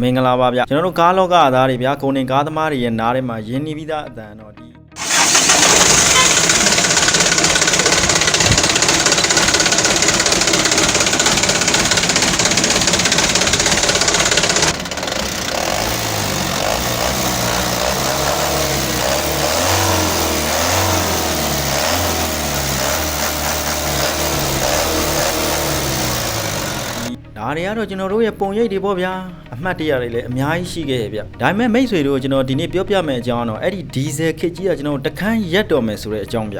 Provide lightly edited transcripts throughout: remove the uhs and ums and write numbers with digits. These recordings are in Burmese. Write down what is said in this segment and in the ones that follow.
မင်္ဂလာပါဗျကျွန်တော်တို့ကားလောကသားတွေဗျကုန်တင်ကားသမားတွေရဲ့နားထဲမှာရင်းနှီးပြီးသားအတန်တော့ဒီဒါတွေကတော့ကျွန်တော်တို့ရဲ့ပုံရိပ်တွေပေါ့ဗျာအမှတ်တရတွေလည်းအများကြီးရှိခဲ့ရဲ့ဗျဒါပေမဲ့မိတ်ဆွေတို့ကျွန်တော်ဒီနေ့ပြောပြမယ့်အကြောင်းတော့အဲ့ဒီဒီဇယ်ခစ်ကြီးကကျွန်တော်တခန်းရက်တော်မယ်ဆိုတဲ့အကြောင်းဗျ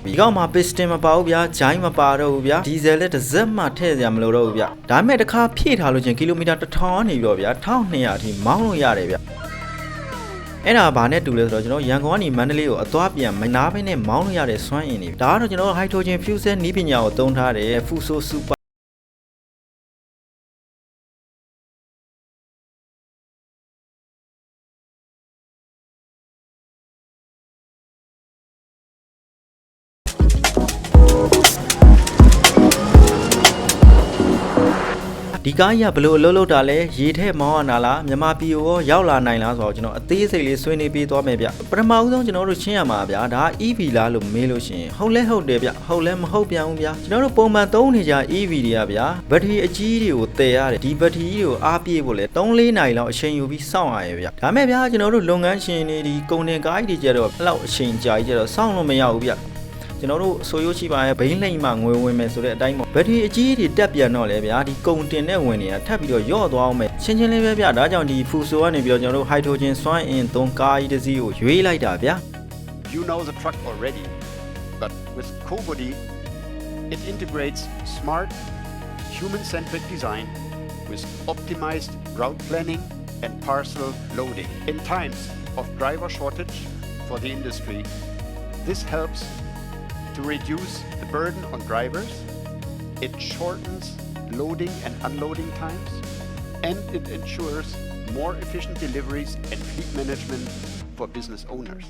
ဒီကောင်မှာ piston မပါဘူးဗျာဂျိုင်းမပါတော့ဘူးဗျာဒီဇယ်လည်းတစ်စက်မှထည့်စရာမလိုတော့ဘူးဗျဒါပေမဲ့တစ်ခါဖြည့်ထားလို့ချင်းကီလိုမီတာ1000ကနေပြီးတော့ဗျာ1200အထိမောင်းလို့ရတယ်ဗျအဲ့ဒါဘာနဲ့တူလဲဆိုတော့ကျွန်တော်ရန်ကုန်ကနေမန္တလေးကိုအသွားပြန်မနာဘဲနဲ့မောင်းလို့ရတဲ့စွမ်းအင်တွေဒါကတော့ကျွန်တော် hydrogen fuel cell နည်းပညာကိုသုံးထားတဲ့ Fuso Superဒီကားကြီးကဘလို့အလုပ်လုပ်တာလဲရေထဲမောင်းရနာလားမြန်မာပြည်ရောရောက်လာနိုင်လားဆိုတော့ကျွန်တော်အသေးစိတ်လေးဆွေးနွေးပေးသွားမယ်ဗျပထမဦးဆုံးကျွန်တော်တို့ရှင်းရမှာဗျာဒါ EV လားလို့မေးလို့ရှိရင်ဟုတ်လဲဟုတ်တယ်ဗျဟုတ်လဲမဟုတ်ပြန်ဘူးဗျာကျွန်တော်တို့ပုံမှန်သုံးနေကြ EV တွေကဗျာဘက်ထရီအကြီးတွေကိုတည်ရတယ်ဒီဘက်ထရီတွေကိုအားပြေးဖို့လဲ3-4နာရီလောက်အချိန်ယူပြီးစောင့်ရရဲ့ဗျဒါမဲ့ဗျာကျွန်တော်တို့လုပ်ငန်းရှင်တွေဒီကုန်တင်ကားကြီးတွေကြတော့ဘယ်လောက်အချိန်ကြာကြီးကြတော့စောင့်လို့မရဘူးဗျကျွန်တော်တို့ဆိုရိုးရှိပါရဲ့ဘိန်းလိမ့်မှငွေဝင်မယ်ဆိုတဲ့အတိုင်းပေါ့ဘက်ထရီအကြီးတွေတက်ပြန်တော့လေဗျာဒီကုန်တင်တဲ့ဝင်တွေကထပ်ပြီးတော့ယော့သွားအောင်မယ်ချင်းချင်းလေးပဲဗျာဒါကြောင့်ဒီ Fuso ကနေပြီးတော့ကျွန်တော်တို့ hydrogen စွမ်းအင်သုံးကားကြီးတစ်စီးကိုရွေးလိုက်တာဗျာ You know the truck already, but with Cobody, it integrates smart, human-centric design with optimized route planning and parcel loading. In times of driver shortage for the industry, this helps to reduce the burden on drivers, it shortens loading and unloading times, and it ensures more efficient deliveries and fleet management for business owners.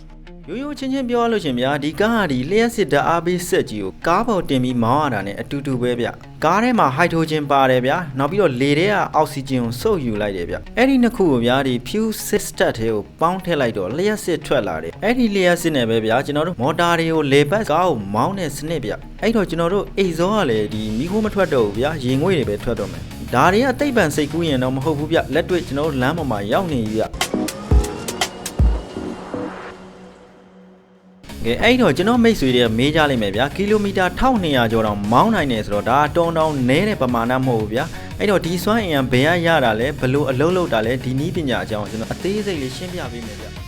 ရိုးရိုးချင်းချင်းပြောရလို့ရှင်ဗျာဒီကားကဒီလျှက်စစ်ဓာတ်အားပေးစက်ကြီးကိုကားပေါ်တင်ပြီးမောင်းရတာ ਨੇ အတူတူပဲဗျကားထဲမှာဟိုက်ဒရိုဂျင်ပါတယ်ဗျာနောက်ပြီးတော့လေထဲကအောက်ဆီဂျင်ကိုစုပ်ယူလိုက်တယ်ဗျအဲ့ဒီနှစ်ခုကိုဗျာဒီ fuel system ထဲကိုပေါင်းထည့်လိုက်တော့လျှက်စစ်ထွက်လာတယ်အဲ့ဒီလျှက်စစ်နဲ့ပဲဗျာကျွန်တော်တို့မော်တာတွေကိုလေပတ်ကားကိုမောင်းတဲ့စနစ်ဗျအဲ့တော့ကျွန်တော်တို့အိတ်ဇောကလည်းဒီမီးခိုးမထွက်တော့ဘူးဗျာရေငွေ့တွေပဲထွက်တော့မယ်ဒါတွေကသိပ္ပံစိတ်ကူးရင်တော့မဟုတ်ဘူးဗျလက်တွေ့ကျွန်တော်တို့လမ်းပေါ်မှာရောက်နေပြီဗျကဲအဲ့တော့ကျွန်တော်မိတ်ဆွေတွေကမေးကြလိုက်မယ်ဗျာကီလိုမီတာ1200ကျော်တောင်မောင်းနိုင်တယ်ဆိုတော့ဒါတောင်းတောင်းနဲတဲ့ပမာဏမဟုတ်ဘူးဗျာအဲ့တော့ဒီစွမ်းအင်ကဘယ်ရတာလဲဘလို့အလုပ်လုပ်တာလဲဒီနည်းပညာအကြောင်းကျွန်တော်အသေးစိတ်လေးရှင်းပြပေးမယ်ဗျာ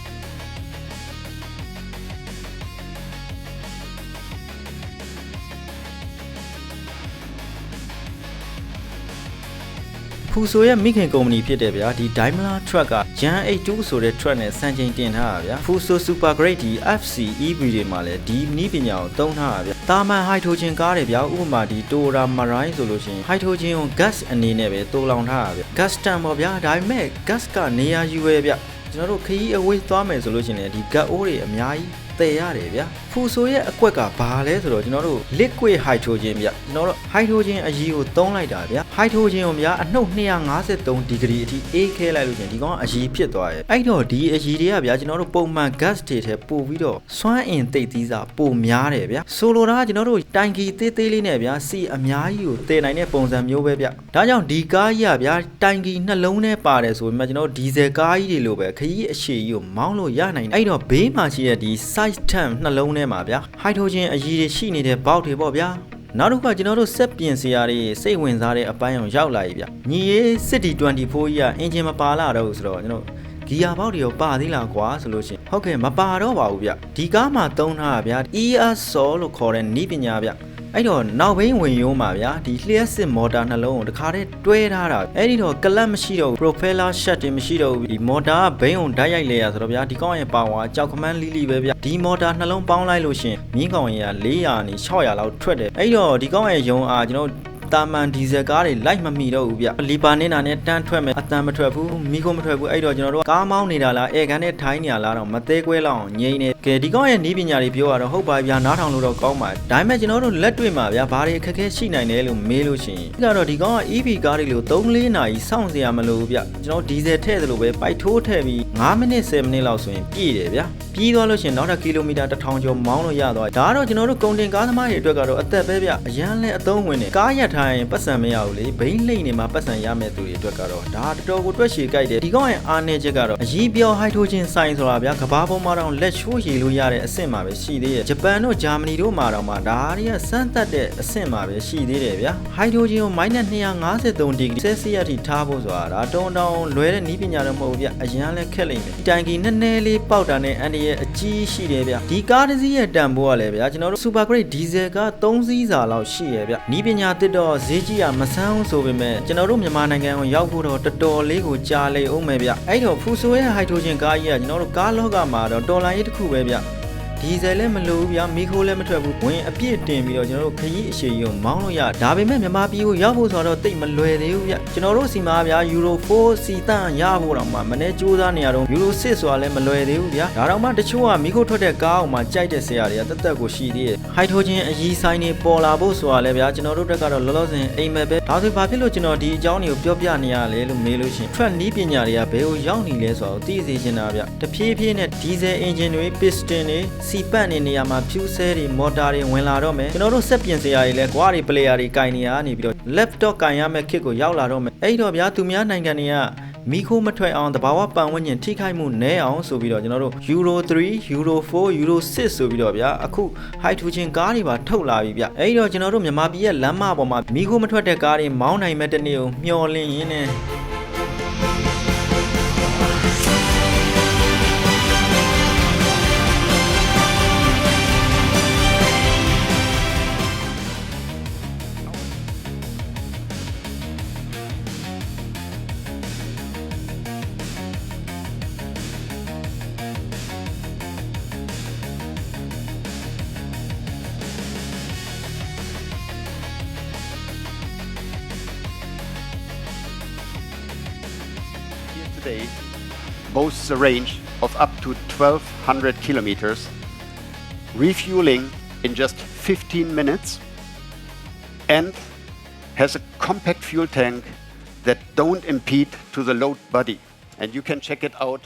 Fuso ရဲ့မိခင်ကုမ္ပဏီဖြစ်တယ်ဗျာဒီ Daimler Truck က Gen 8 2ဆိုတဲ့ truck နဲ့စံချိန်တင်ထားတာဗျာ Fuso Super Great ဒီ FC EV တွေမှာလည်းဒီနည်းပညာကိုသုံးထားတာဗျာတာမန် hydrogen ကားတွေဗျာဥပမာဒီ Toyota Marine ဆိုလို့ရှိရင် hydrogen ကို gas အနေနဲ့ပဲတိုးလောင်ထားတာဗျာ gas tank ပေါ့ဗျာဒါပေမဲ့ gas ကနေရာယူရဲဗျာကျွန်တော်တို့ခရီးအဝေးသွားမယ်ဆိုလို့ရှိရင်ဒီ gas အိုးတွေအများကြီးတည်ရတယ်ဗျာ Fuso ရဲ့အကွက်ကဘာလဲဆိုတော့ကျွန်တော်တို့ liquid hydrogen ဗျကျွန်တော်တို့ hydrogen အရည်ကိုသုံးလိုက်တာဗျာ hydrogen ကိုဗျာအနှုတ်253ဒီဂရီအထိအေးခဲလိုက်လို့ရှင်ဒီကောင်အရည်ဖြစ်သွားရဲ့အဲ့တော့ဒီအရည်တွေကဗျာကျွန်တော်တို့ပုံမှန် gas တွေထဲပို့ပြီးတော့စွမ်းအင်သိပ်သီးစားပိုများတယ်ဗျာဆိုလိုတာကကျွန်တော်တို့တိုင်ကီသေးသေးလေးနဲ့ဗျာစီအများကြီးကိုတည်နိုင်တဲ့ပုံစံမျိုးပဲဗျာဒါကြောင့်ဒီကားကြီးကဗျာတိုင်ကီနှလုံးထဲပါတယ်ဆိုပေမဲ့ကျွန်တော်တို့ဒီဇယ်ကားကြီးတွေလိုပဲခရီးအရှည်ကြီးကိုမောင်းလို့ရနိုင်တယ်အဲ့တော့ဘေးမှာရှိတဲ့ဒီ side tank နှလုံးထဲမှာဗျာဟိုက်ဒရိုဂျင်အရည်တွေရှိနေတဲ့ဘောက်တွေပေါ့ဗျာနောက်တစ်ခါကျွန်တော်တို့စက်ပြင်စရာတွေစိတ်ဝင်စားတဲ့အပိုင်းအောင်ရောက်လာပြီဗျညီရေးစစ်တီ24ကြီးကအင်ဂျင်မပါလာတော့ဘူးဆိုတော့ကျွန်တော်ဂီယာဘောက်တွေရောပါသေးလားကွာဆိုလို့ရှိရင်ဟုတ်ကဲ့မပါတော့ပါဘူးဗျဒီကားမှာသုံးထားတာဗျာ ESO လို့ခေါ်တဲ့နည်းပညာဗျအဲ့တော့နောက်ဘိန်းဝင်ရုံးမှာဗျာဒီလျှက်စစ်မော်တာနှလုံးကိုတခါတည်းတွဲထားတာအဲ့ဒီတော့ကလပ်မရှိတော့ဘူး propeller shaft တွေမရှိတော့ဘူးဒီမော်တာကဘိန်းကိုဓာတ်ရိုက်လဲရဆိုတော့ဗျာဒီကောင်ရဲ့ပါဝါကြောက်ခမန်းလီလီပဲဗျာဒီမော်တာနှလုံးပေါင်းလိုက်လို့ရှင်မြင်းကောင်ရဲ့400နဲ့600လောက်ထွက်တယ်အဲ့တော့ဒီကောင်ရဲ့ယုံအားကျွန်တော်တာမန်ဒီဇယ်ကားတွေလိုက်မမီတော့ဘူးဗျလီပါနေတာနဲ့တန်းထွက်မယ်အတန်မထွက်ဘူးမီးခိုးမထွက်ဘူးအဲ့တော့ကျွန်တော်တို့ကားမောင်းနေတာလားအဲကန်နဲ့ထိုင်းနေတာလားတော့မသေးကွဲလောက်အောင်ငြိမ့်နေက ကဲဒီကောင်ရဲ့နီးပညာတွေပြောရတော့ဟုတ်ပါဗျာနားထောင်လို့တော့ကောင်းပါဒါပေမဲ့ကျွန်တော်တို့လက်တွေ့မှာဗျာဘာတွေအခက်အခဲရှိနိုင်တယ်လို့မေးလို့ရှိရင်ဒီကတော့ဒီကောင်က EV ကားတွေလို့3-4နာရီစောင့်စရာမလိုဘူးဗျကျွန်တော်ဒီဇယ်ထည့်သလိုပဲပိုက်ထိုးထည့်ပြီး9မိနစ်10မိနစ်လောက်ဆိုရင်ပြည့်တယ်ဗျာပြီးသွားလို့ရှိရင်နောက်ထပ်ကီလိုမီတာ1000ကျော်မောင်းလို့ရသွားဒါကတော့ကျွန်တော်တို့ကုန်တင်ကားသမားတွေအတွက်ကတော့အသက်ပဲဗျအရန်လဲအသုံးဝင်တယ်ကားရက်ထားရင်ပတ်စံမရဘူးလေဘိန်းလိမ့်နေမှာပတ်စံရမယ့်သူတွေအတွက်ကတော့ဒါတော်တော်ကိုတွက်ရှည်ကြိုက်တယ်ဒီကောင်ရဲ့အားနည်းချက်ကတော့အကြီးပြောဟိုက်ဒရိုဂျင်ဆိုင်ဆိုတာဗျကဘာပေါ်မှာတော့လက်ချိုးရည်လို့ရတဲ့အဆင့်မှာပဲရှိသေးတယ်ဂျပန်တို့ဂျာမနီတို့မှာတော့မှဒါတွေကစမ်းသပ်တဲ့အဆင့်မှာပဲရှိသေးတယ်ဗျဟိုက်ဒရိုဂျင်ကို -253 ဒီဂရီဆဲစီယပ်ထိထားဖို့ဆိုတာဒါတုံတောင်လွယ်တဲ့နည်းပညာတော့မဟုတ်ဘူးဗျအရန်လဲခက်လိမ့်မယ်ဒီတိုင်ကီနည်းနည်းလေးပေါက်တာနဲ့အန်ဒီရဲ့အကြီးရှိတယ်ဗျဒီကားတစ်စီးရဲ့တန်ဖိုးကလည်းဗျကျွန်တော်တို့ Super Great Diesel က3စီးစာလောက်ရှိရဗျနီးပညာတစ်တော့ဈေးကြီးရမဆန်းဘူးဆိုပေမဲ့ကျွန်တော်တို့မြန်မာနိုင်ငံကိုရောက်ဖို့တော့တော်တော်လေးကိုကြာလေအောင်မယ်ဗျအဲ့တော့ဖူဆိုရဲ့ဟိုက်ဒရိုဂျင်ကားကြီးကကျွန်တော်တို့ကားလောကမှာတော့တော်လိုင်းရေးတစ်ခုပဲဗျဒီဇယ်လည်းမလိုဘူးဗျမီခိုလည်းမထွက်ဘူးဝင်အပြည့်တင်ပြီးတော့ကျွန်တော်တို့ခရီးအရှိန်ကိုမောင်းလို့ရဒါပေမဲ့မြန်မာပြည်ကိုရောက်ဖို့ဆိုတော့တိတ်မလွယ်သေးဘူးဗျကျွန်တော်တို့စီမှာဗျာ Euro 4 စီတန်ရဖို့တော့မှမနေ့စူးစမ်းနေရတော့ Euro 6ဆိုတာလည်းမလွယ်သေးဘူးဗျာဒါတော့မှတချို့ကမီခိုထွက်တဲ့ကားအောင်မှကြိုက်တဲ့ဆရာတွေကတက်တက်ကိုရှိသေးတယ်ဟိုက်ဒရိုဂျင်အကြီးဆိုင်တွေပေါ်လာဖို့ဆိုတာလည်းဗျာကျွန်တော်တို့တက်ကတော့လောလောဆယ်အိမ်မဲ့ပဲဒါဆိုဘာဖြစ်လို့ကျွန်တော်ဒီအကြောင်းတွေကိုပြောပြနေရလဲလို့မေးလို့ရှိရင် Truck နီးပညာတွေကဘယ်ကိုရောက်နေလဲဆိုတော့သိစေချင်တာဗျတဖြည်းဖြည်းနဲ့ Diesel engine တွေ piston တွေစီပတ်နေရာမှာဖြူဆဲတွေမော်တာတွေဝင်လာတော့မယ်ကျွန်တော်တို့စက်ပြင်စရာတွေလဲကွာတွေ player တွေကင်နေရနေပြီးတော့ laptop ကင်ရမယ့် kit ကိုရောက်လာတော့မယ်အဲ့တော့ဗျာသူများနိုင်ငံတွေကမီခိုမထွက်အောင်တဘာဝပတ်ဝန်းကျင်ထိခိုက်မှုနည်းအောင်ဆိုပြီးတော့ကျွန်တော်တို့ Euro 3 Euro 4 Euro 6ဆိုပြီးတော့ဗျာအခု hydrogen ကားတွေပါထုတ်လာပြီဗျအဲ့တော့ကျွန်တော်တို့မြန်မာပြည်ရဲ့လမ်းမပေါ်မှာမီခိုမထွက်တဲ့ကားတွေမောင်းနိုင်မဲ့တနေ့ကိုမျှော်လင့်ရင်းနဲ့ Today boasts a range of up to 1,200 kilometers, refueling in just 15 minutes, and has a compact fuel tank that don't impede to the load body. And you can check it out